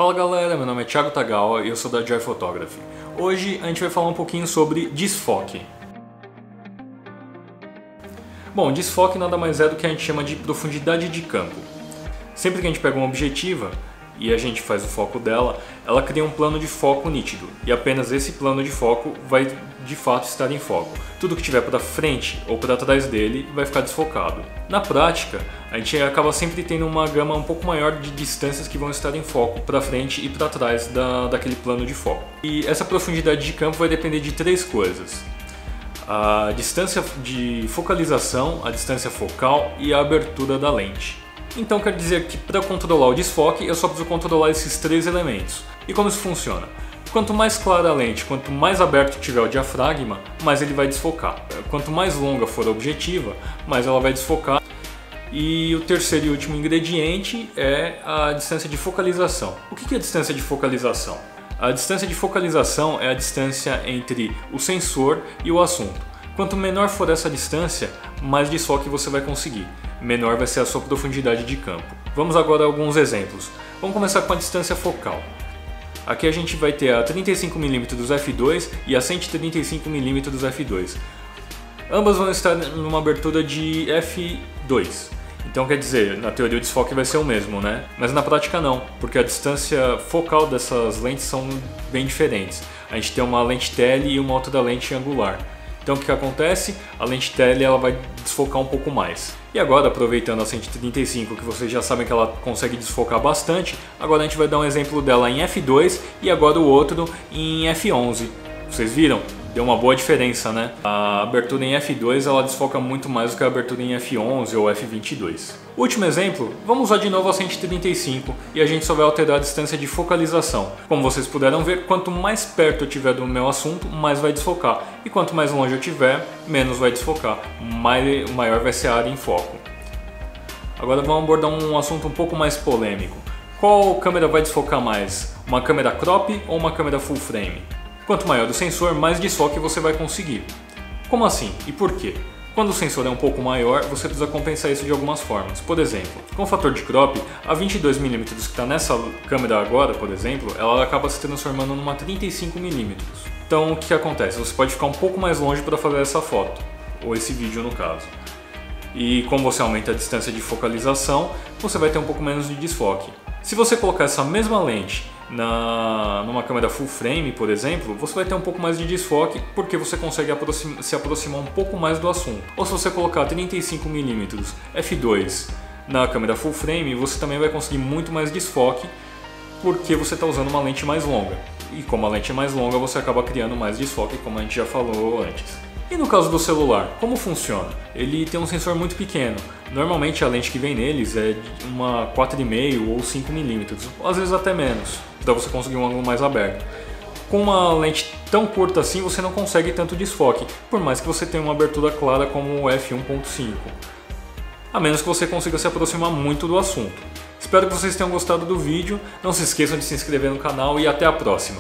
Fala galera, meu nome é Thiago Tagawa e eu sou da Joy Photography. Hoje a gente vai falar um pouquinho sobre desfoque. Bom, desfoque nada mais é do que a gente chama de profundidade de campo. Sempre que a gente pega uma objetiva e a gente faz o foco dela, ela cria um plano de foco nítido e apenas esse plano de foco vai de fato estar em foco. Tudo que tiver para frente ou para trás dele vai ficar desfocado. Na prática, a gente acaba sempre tendo uma gama um pouco maior de distâncias que vão estar em foco para frente e para trás daquele plano de foco. E essa profundidade de campo vai depender de três coisas: a distância de focalização, a distância focal e a abertura da lente. Então quer dizer que para controlar o desfoque eu só preciso controlar esses três elementos. E como isso funciona? Quanto mais clara a lente, quanto mais aberto tiver o diafragma, mais ele vai desfocar. Quanto mais longa for a objetiva, mais ela vai desfocar. E o terceiro e último ingrediente é a distância de focalização. O que é a distância de focalização? A distância de focalização é a distância entre o sensor e o assunto. Quanto menor for essa distância, mais desfoque você vai conseguir. Menor vai ser a sua profundidade de campo. Vamos agora a alguns exemplos. Vamos começar com a distância focal. Aqui a gente vai ter a 35mm f2 e a 135mm f2. Ambas vão estar numa abertura de f2. Então quer dizer, na teoria o desfoque vai ser o mesmo, né? Mas na prática não, porque a distância focal dessas lentes são bem diferentes. A gente tem uma lente tele e uma outra lente angular. Então o que acontece? A lente tele ela vai desfocar um pouco mais. E agora, aproveitando a 135, que vocês já sabem que ela consegue desfocar bastante, agora a gente vai dar um exemplo dela em f2 e agora o outro em f11. Vocês viram? Deu uma boa diferença, né? A abertura em f2 ela desfoca muito mais do que a abertura em f11 ou f22. Último exemplo, vamos usar de novo a 135 e a gente só vai alterar a distância de focalização. Como vocês puderam ver, quanto mais perto eu tiver do meu assunto, mais vai desfocar. E quanto mais longe eu tiver, menos vai desfocar. Maior vai ser a área em foco. Agora vamos abordar um assunto um pouco mais polêmico. Qual câmera vai desfocar mais? Uma câmera crop ou uma câmera full frame? Quanto maior o sensor, mais desfoque você vai conseguir. Como assim? E por quê? Quando o sensor é um pouco maior, você precisa compensar isso de algumas formas. Por exemplo, com o fator de crop, a 22mm que está nessa câmera agora, por exemplo, ela acaba se transformando numa 35mm. Então o que acontece? Você pode ficar um pouco mais longe para fazer essa foto, ou esse vídeo no caso. E como você aumenta a distância de focalização, você vai ter um pouco menos de desfoque. Se você colocar essa mesma lente numa câmera full frame, por exemplo, você vai ter um pouco mais de desfoque porque você consegue se aproximar um pouco mais do assunto. Ou se você colocar 35mm f2 na câmera full frame, você também vai conseguir muito mais desfoque porque você está usando uma lente mais longa. E como a lente é mais longa, você acaba criando mais desfoque, como a gente já falou antes. E no caso do celular, como funciona? Ele tem um sensor muito pequeno. Normalmente a lente que vem neles é uma 4,5 ou 5mm, às vezes até menos, para você conseguir um ângulo mais aberto. Com uma lente tão curta assim, você não consegue tanto desfoque, por mais que você tenha uma abertura clara como o f1.5. A menos que você consiga se aproximar muito do assunto. Espero que vocês tenham gostado do vídeo, não se esqueçam de se inscrever no canal e até a próxima!